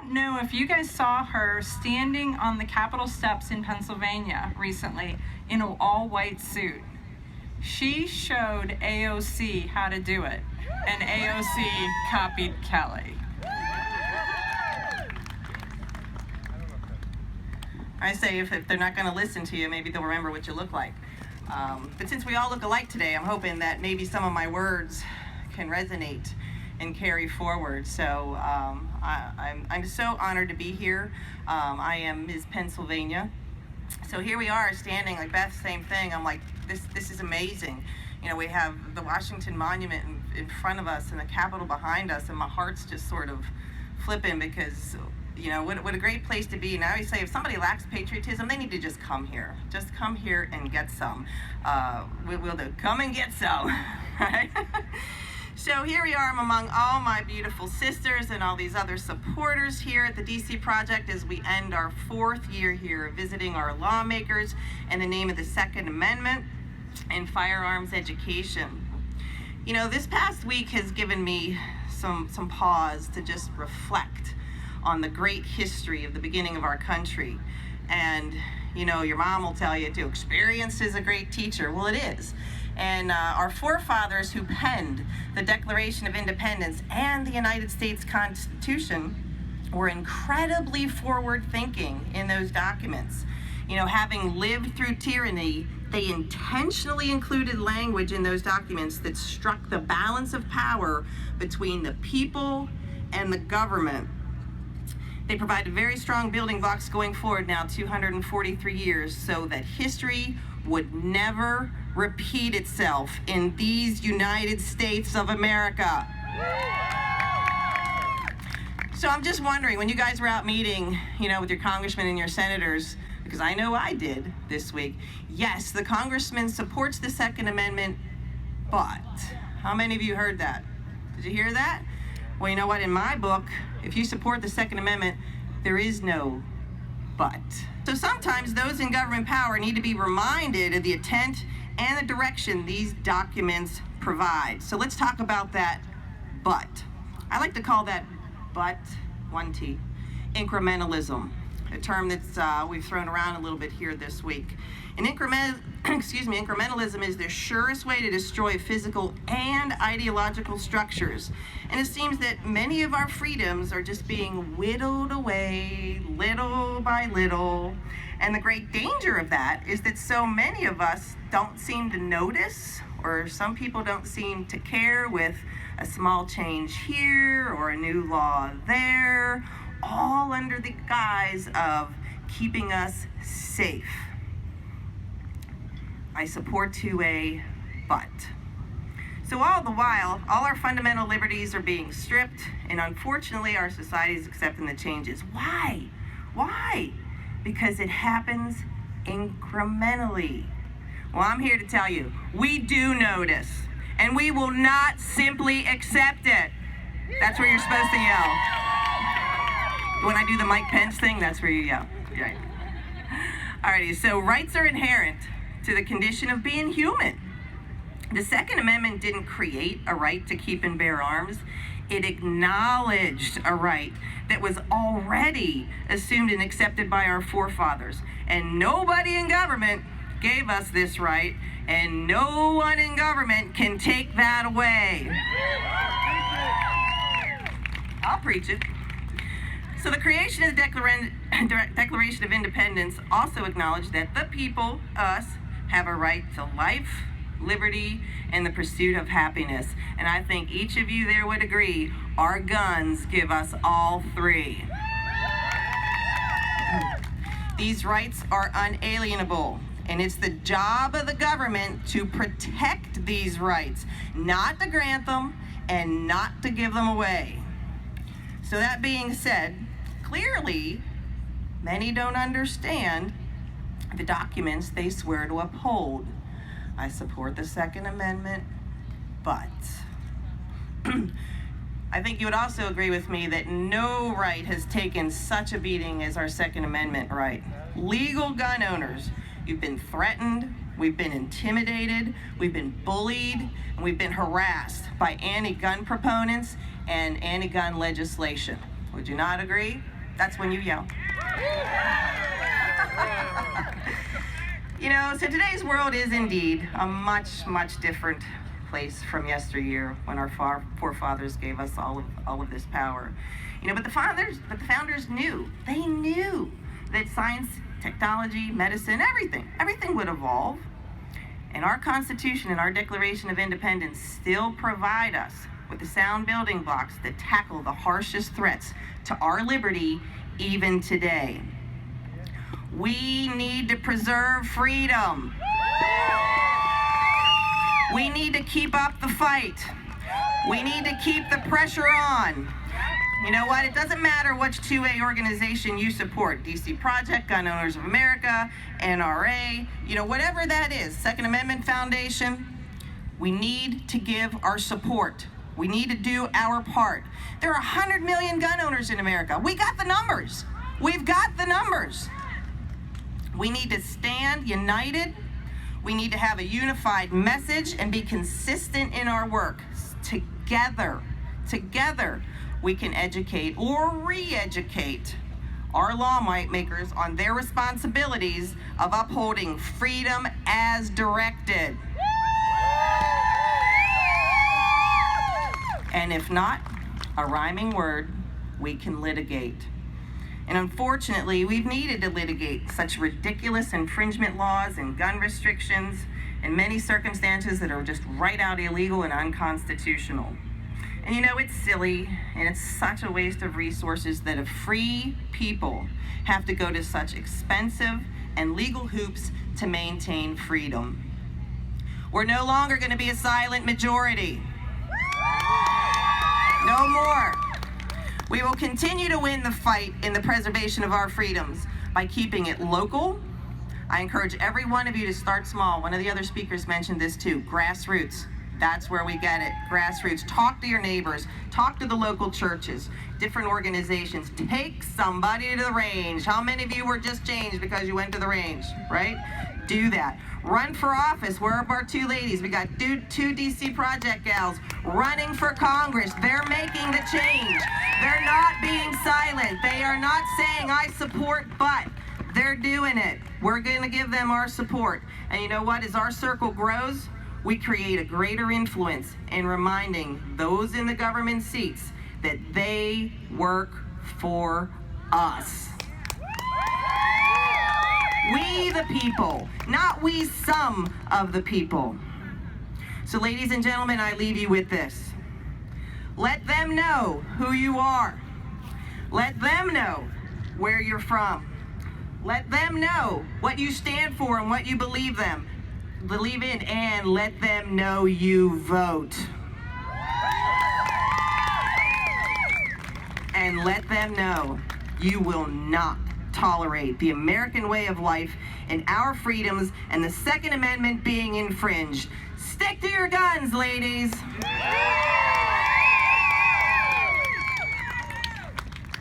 don't know if you guys saw her standing on the Capitol steps in Pennsylvania recently in an all-white suit. She showed AOC how to do it, and AOC copied Kelly. I say if they're not going to listen to you, maybe they'll remember what you look like. But since we all look alike today, I'm hoping that maybe some of my words can resonate and carry forward. So I'm so honored to be here. I am Ms. Pennsylvania. So here we are standing, like Beth, same thing. I'm like, this is amazing. You know, we have the Washington Monument in front of us and the Capitol behind us, and my heart's just sort of flipping because, you know, what a great place to be. And I always say, if somebody lacks patriotism, they need to just come here. Just come here and get some. We'll do. Come and get some, right? So here we are among all my beautiful sisters and all these other supporters here at the DC Project as we end our 4th year here visiting our lawmakers in the name of the Second Amendment and firearms education. You know, this past week has given me some pause to just reflect on the great history of the beginning of our country. And, you know, your mom will tell you too, experience is a great teacher. Well, it is. And our forefathers who penned the Declaration of Independence and the United States Constitution were incredibly forward-thinking in those documents. You know, having lived through tyranny, they intentionally included language in those documents that struck the balance of power between the people and the government. They provided very strong building blocks going forward now 243 years so that history would never repeat itself in these United States of America. So I'm just wondering, when you guys were out meeting, you know, with your congressmen and your senators, because I know I did this week, yes, the congressman supports the Second Amendment, but how many of you heard that? Did you hear that? Well, you know what, in my book, if you support the Second Amendment, there is no but. So sometimes those in government power need to be reminded of the intent and the direction these documents provide. So let's talk about that but. I like to call that but, 1T, incrementalism, a term that's we've thrown around a little bit here this week. And incrementalism is the surest way to destroy physical and ideological structures. And it seems that many of our freedoms are just being whittled away little by little. And the great danger of that is that so many of us don't seem to notice, or some people don't seem to care with a small change here or a new law there, all under the guise of keeping us safe. I support 2A, but. So all the while, all our fundamental liberties are being stripped, and unfortunately our society is accepting the changes. Why? Why? Because it happens incrementally. Well, I'm here to tell you, we do notice, and we will not simply accept it. That's where you're supposed to yell. When I do the Mike Pence thing, that's where you yell. Right. Alrighty, so rights are inherent to the condition of being human. The Second Amendment didn't create a right to keep and bear arms. It acknowledged a right that was already assumed and accepted by our forefathers. And nobody in government gave us this right, and no one in government can take that away. I'll preach it. So the creation of the Declaration of Independence also acknowledged that the people, us, have a right to life, liberty, and the pursuit of happiness. And I think each of you there would agree, our guns give us all three. These rights are unalienable, and it's the job of the government to protect these rights, not to grant them and not to give them away. So that being said, clearly, many don't understand the documents they swear to uphold. I support the Second Amendment, but I think you would also agree with me that no right has taken such a beating as our Second Amendment right. Legal gun owners, you've been threatened, we've been intimidated, we've been bullied, and we've been harassed by anti-gun proponents and anti-gun legislation. Would you not agree? That's when you yell. You know, so today's world is indeed a much, much different place from yesteryear when our forefathers gave us all of this power. You know, but the founders knew. They knew that science, technology, medicine, everything would evolve. And our Constitution and our Declaration of Independence still provide us with the sound building blocks that tackle the harshest threats to our liberty even today. We need to preserve freedom. We need to keep up the fight. We need to keep the pressure on. You know what? It doesn't matter which 2A organization you support. DC Project, Gun Owners of America, NRA, you know, whatever that is, Second Amendment Foundation, we need to give our support. We need to do our part. There are 100 million gun owners in America. We got the numbers. We've got the numbers. We need to stand united. We need to have a unified message and be consistent in our work. Together, we can educate or re-educate our lawmakers on their responsibilities of upholding freedom as directed. And if not, a rhyming word, we can litigate. And unfortunately, we've needed to litigate such ridiculous infringement laws and gun restrictions in many circumstances that are just right out illegal and unconstitutional. And you know, it's silly, and it's such a waste of resources that a free people have to go to such expensive and legal hoops to maintain freedom. We're no longer going to be a silent majority. No more. We will continue to win the fight in the preservation of our freedoms by keeping it local. I encourage every one of you to start small. One of the other speakers mentioned this too, grassroots. That's where we get it, grassroots. Talk to your neighbors, talk to the local churches, different organizations. Take somebody to the range. How many of you were just changed because you went to the range, right? Do that. Run for office. Where are our two ladies? We got two DC Project gals running for Congress. They're making the change. They're not being silent. They are not saying, I support, but they're doing it. We're going to give them our support. And you know what? As our circle grows, we create a greater influence in reminding those in the government seats that they work for us. We the people, not we some of the people. So ladies and gentlemen, I leave you with this. Let them know who you are. Let them know where you're from. Let them know what you stand for and what you believe in, and let them know you vote. And let them know you will not tolerate the American way of life and our freedoms and the Second Amendment being infringed. Stick to your guns, ladies.